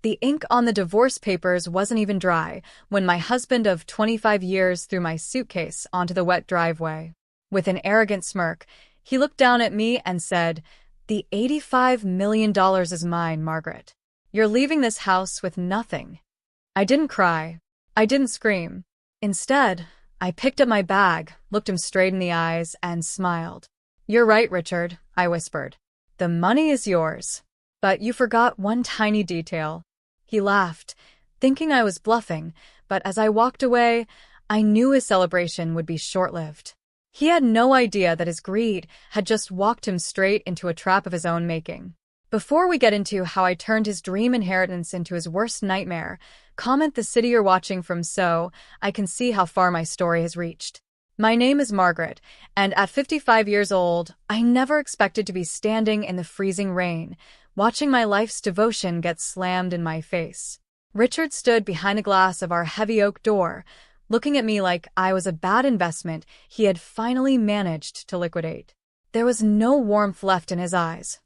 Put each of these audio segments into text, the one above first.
The ink on the divorce papers wasn't even dry when my husband of 25 years threw my suitcase onto the wet driveway. With an arrogant smirk, he looked down at me and said, "The $85 million is mine, Margaret. You're leaving this house with nothing." I didn't cry. I didn't scream. Instead, I picked up my bag, looked him straight in the eyes, and smiled. "You're right, Richard," I whispered. "The money is yours. But you forgot one tiny detail." He laughed, thinking I was bluffing, but as I walked away, I knew his celebration would be short-lived. He had no idea that his greed had just walked him straight into a trap of his own making. Before we get into how I turned his dream inheritance into his worst nightmare, comment the city you're watching from so I can see how far my story has reached. My name is Margaret, and at 55 years old, I never expected to be standing in the freezing rain, watching my life's devotion get slammed in my face. Richard stood behind the glass of our heavy oak door, looking at me like I was a bad investment he had finally managed to liquidate. There was no warmth left in his eyes,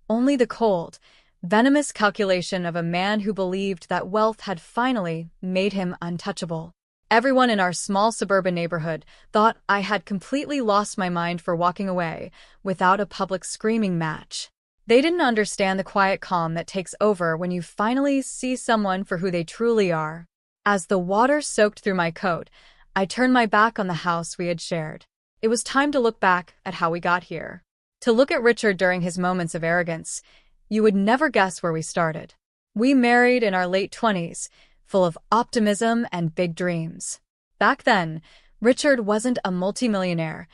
only the cold, venomous calculation of a man who believed that wealth had finally made him untouchable. Everyone in our small suburban neighborhood thought I had completely lost my mind for walking away without a public screaming match. They didn't understand the quiet calm that takes over when you finally see someone for who they truly are. As the water soaked through my coat, I turned my back on the house we had shared. It was time to look back at how we got here. To look at Richard during his moments of arrogance, you would never guess where we started. We married in our late 20s, full of optimism and big dreams. Back then, Richard wasn't a multimillionaire.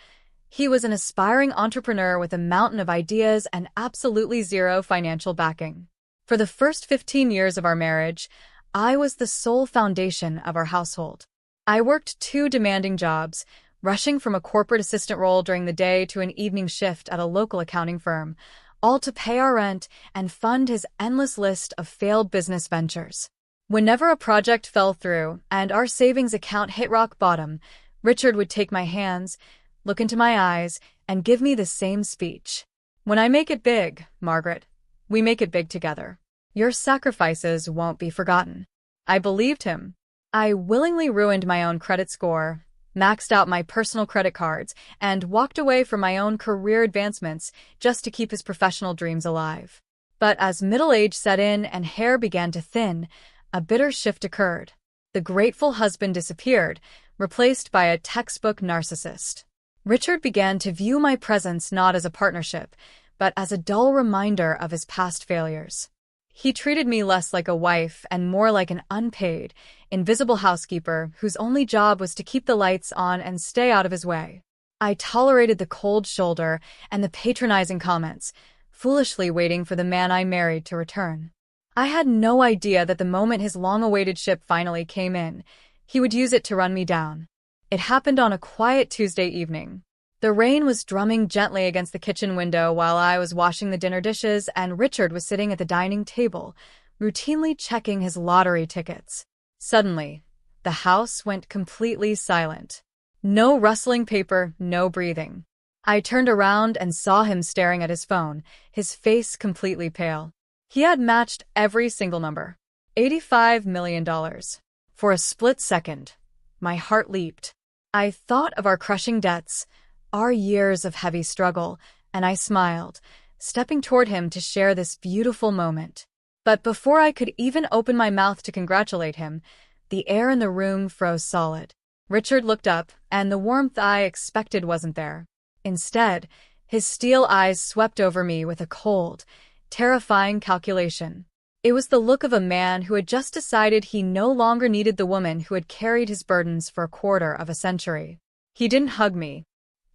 He was an aspiring entrepreneur with a mountain of ideas and absolutely zero financial backing. For the first 15 years of our marriage, I was the sole foundation of our household. I worked 2 demanding jobs, rushing from a corporate assistant role during the day to an evening shift at a local accounting firm, all to pay our rent and fund his endless list of failed business ventures. Whenever a project fell through and our savings account hit rock bottom, Richard would take my hands, look into my eyes, and give me the same speech. "When I make it big, Margaret, we make it big together. Your sacrifices won't be forgotten." I believed him. I willingly ruined my own credit score, maxed out my personal credit cards, and walked away from my own career advancements just to keep his professional dreams alive. But as middle age set in and hair began to thin, a bitter shift occurred. The grateful husband disappeared, replaced by a textbook narcissist. Richard began to view my presence not as a partnership, but as a dull reminder of his past failures. He treated me less like a wife and more like an unpaid, invisible housekeeper whose only job was to keep the lights on and stay out of his way. I tolerated the cold shoulder and the patronizing comments, foolishly waiting for the man I married to return. I had no idea that the moment his long-awaited ship finally came in, he would use it to run me down. It happened on a quiet Tuesday evening. The rain was drumming gently against the kitchen window while I was washing the dinner dishes, and Richard was sitting at the dining table, routinely checking his lottery tickets. Suddenly, the house went completely silent. No rustling paper, no breathing. I turned around and saw him staring at his phone, his face completely pale. He had matched every single number. $85 million. For a split second, my heart leaped. I thought of our crushing debts, our years of heavy struggle, and I smiled, stepping toward him to share this beautiful moment. But before I could even open my mouth to congratulate him, the air in the room froze solid. Richard looked up, and the warmth I expected wasn't there. Instead, his steel eyes swept over me with a cold, terrifying calculation. It was the look of a man who had just decided he no longer needed the woman who had carried his burdens for a quarter of a century. He didn't hug me.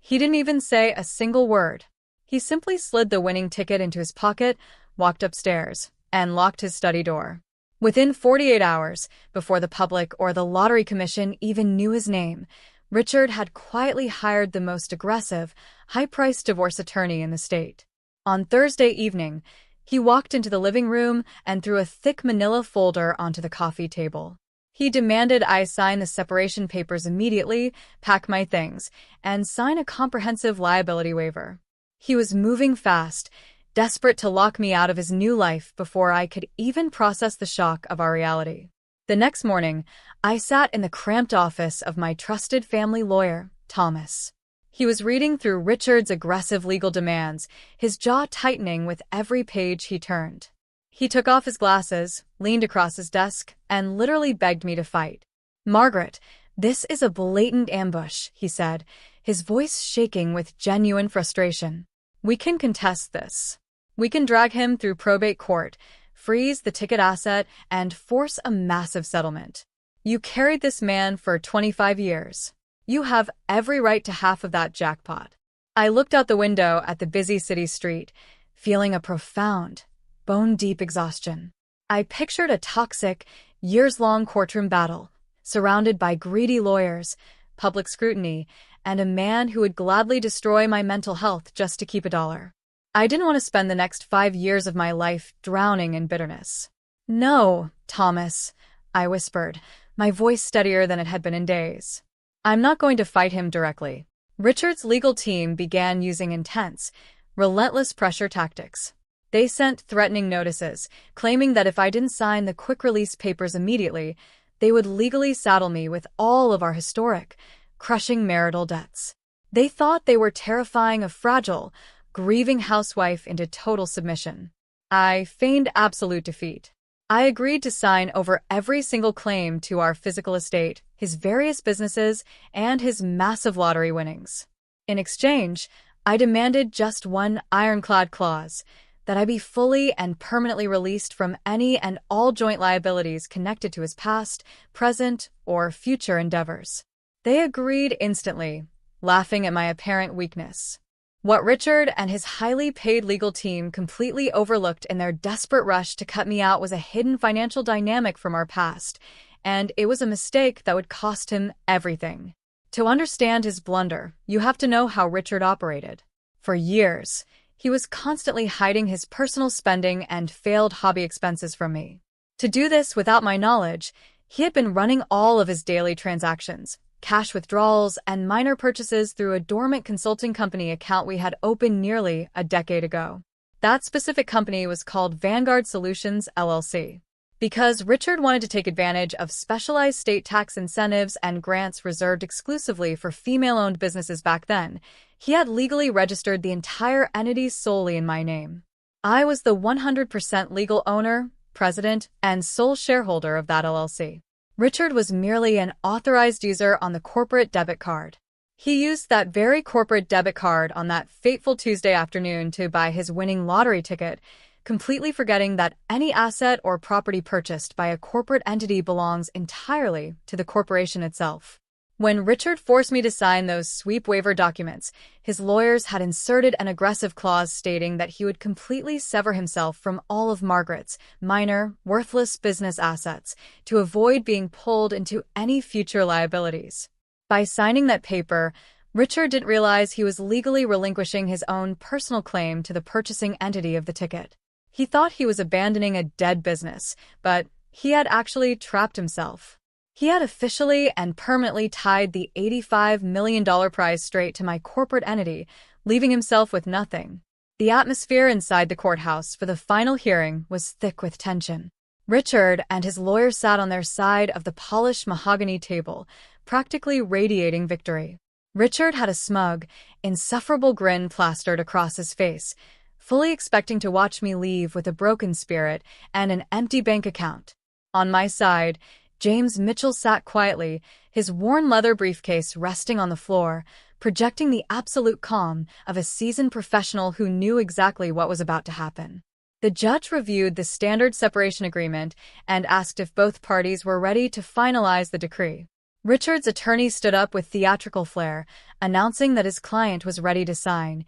He didn't even say a single word. He simply slid the winning ticket into his pocket, walked upstairs, and locked his study door. Within 48 hours, before the public or the Lottery Commission even knew his name, Richard had quietly hired the most aggressive, high-priced divorce attorney in the state. On Thursday evening, he walked into the living room and threw a thick manila folder onto the coffee table. He demanded I sign the separation papers immediately, pack my things, and sign a comprehensive liability waiver. He was moving fast, desperate to lock me out of his new life before I could even process the shock of our reality. The next morning, I sat in the cramped office of my trusted family lawyer, Thomas. He was reading through Richard's aggressive legal demands, his jaw tightening with every page he turned. He took off his glasses, leaned across his desk, and literally begged me to fight. "Margaret, this is a blatant ambush," he said, his voice shaking with genuine frustration. "We can contest this. We can drag him through probate court, freeze the ticket asset, and force a massive settlement. You carried this man for 25 years. You have every right to half of that jackpot." I looked out the window at the busy city street, feeling a profound, bone-deep exhaustion. I pictured a toxic, years-long courtroom battle, surrounded by greedy lawyers, public scrutiny, and a man who would gladly destroy my mental health just to keep a dollar. I didn't want to spend the next 5 years of my life drowning in bitterness. "No, Thomas," I whispered, my voice steadier than it had been in days. "I'm not going to fight him directly." Richard's legal team began using intense, relentless pressure tactics. They sent threatening notices, claiming that if I didn't sign the quick-release papers immediately, they would legally saddle me with all of our historic, crushing marital debts. They thought they were terrifying a fragile, grieving housewife into total submission. I feigned absolute defeat. I agreed to sign over every single claim to our physical estate, his various businesses, and his massive lottery winnings. In exchange, I demanded just one ironclad clause, that I be fully and permanently released from any and all joint liabilities connected to his past, present, or future endeavors. They agreed instantly, laughing at my apparent weakness. What Richard and his highly paid legal team completely overlooked in their desperate rush to cut me out was a hidden financial dynamic from our past, and it was a mistake that would cost him everything. To understand his blunder, you have to know how Richard operated. For years, he was constantly hiding his personal spending and failed hobby expenses from me. To do this without my knowledge, he had been running all of his daily transactions, cash withdrawals, and minor purchases through a dormant consulting company account we had opened nearly a decade ago. That specific company was called Vanguard Solutions, LLC. Because Richard wanted to take advantage of specialized state tax incentives and grants reserved exclusively for female-owned businesses back then, he had legally registered the entire entity solely in my name. I was the 100% legal owner, president, and sole shareholder of that LLC. Richard was merely an authorized user on the corporate debit card. He used that very corporate debit card on that fateful Tuesday afternoon to buy his winning lottery ticket, completely forgetting that any asset or property purchased by a corporate entity belongs entirely to the corporation itself. When Richard forced me to sign those sweep waiver documents, his lawyers had inserted an aggressive clause stating that he would completely sever himself from all of Margaret's minor, worthless business assets to avoid being pulled into any future liabilities. By signing that paper, Richard didn't realize he was legally relinquishing his own personal claim to the purchasing entity of the ticket. He thought he was abandoning a dead business, but he had actually trapped himself. He had officially and permanently tied the $85 million prize straight to my corporate entity, leaving himself with nothing. The atmosphere inside the courthouse for the final hearing was thick with tension. Richard and his lawyer sat on their side of the polished mahogany table, practically radiating victory. Richard had a smug, insufferable grin plastered across his face, fully expecting to watch me leave with a broken spirit and an empty bank account. On my side, James Mitchell sat quietly, his worn leather briefcase resting on the floor, projecting the absolute calm of a seasoned professional who knew exactly what was about to happen. The judge reviewed the standard separation agreement and asked if both parties were ready to finalize the decree. Richard's attorney stood up with theatrical flair, announcing that his client was ready to sign,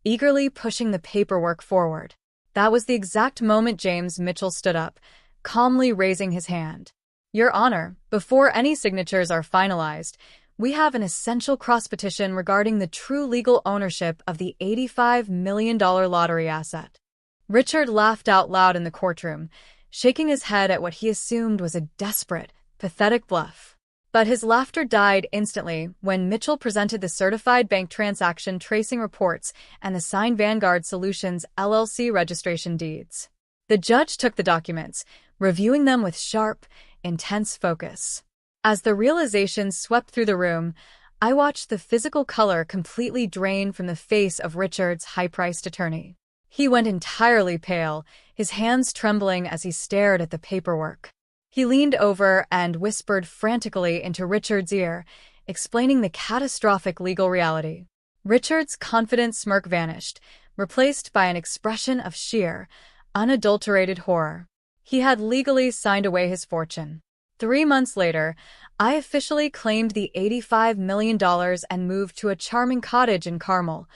eagerly pushing the paperwork forward. That was the exact moment James Mitchell stood up, calmly raising his hand. "Your Honor, before any signatures are finalized, we have an essential cross-petition regarding the true legal ownership of the $85 million lottery asset." Richard laughed out loud in the courtroom, shaking his head at what he assumed was a desperate, pathetic bluff. But his laughter died instantly when Mitchell presented the certified bank transaction tracing reports and the signed Vanguard Solutions LLC registration deeds. The judge took the documents, reviewing them with sharp, intense focus. As the realization swept through the room, I watched the physical color completely drain from the face of Richard's high-priced attorney. He went entirely pale, his hands trembling as he stared at the paperwork. He leaned over and whispered frantically into Richard's ear, explaining the catastrophic legal reality. Richard's confident smirk vanished, replaced by an expression of sheer, unadulterated horror. He had legally signed away his fortune. 3 months later, I officially claimed the $85 million and moved to a charming cottage in Carmel,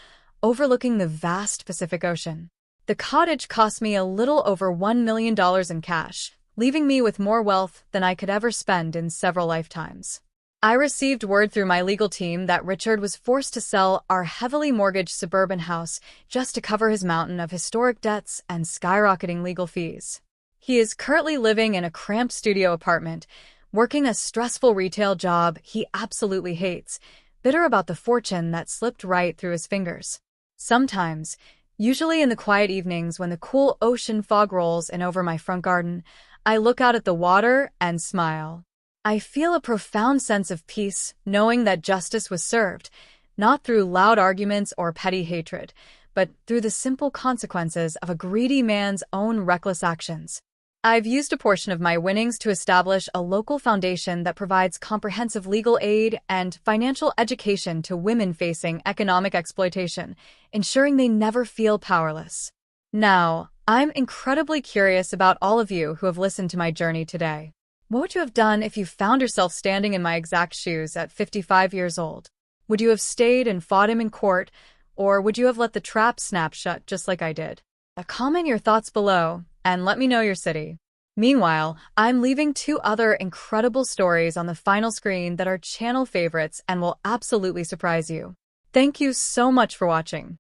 overlooking the vast Pacific Ocean. The cottage cost me a little over $1 million in cash, leaving me with more wealth than I could ever spend in several lifetimes. I received word through my legal team that Richard was forced to sell our heavily mortgaged suburban house just to cover his mountain of historic debts and skyrocketing legal fees. He is currently living in a cramped studio apartment, working a stressful retail job he absolutely hates, bitter about the fortune that slipped right through his fingers. Sometimes, usually in the quiet evenings when the cool ocean fog rolls in over my front garden, I look out at the water and smile. I feel a profound sense of peace knowing that justice was served, not through loud arguments or petty hatred, but through the simple consequences of a greedy man's own reckless actions. I've used a portion of my winnings to establish a local foundation that provides comprehensive legal aid and financial education to women facing economic exploitation, ensuring they never feel powerless. Now, I'm incredibly curious about all of you who have listened to my journey today. What would you have done if you found yourself standing in my exact shoes at 55 years old? Would you have stayed and fought him in court, or would you have let the trap snap shut just like I did? Comment your thoughts below and let me know your city. Meanwhile, I'm leaving 2 other incredible stories on the final screen that are channel favorites and will absolutely surprise you. Thank you so much for watching.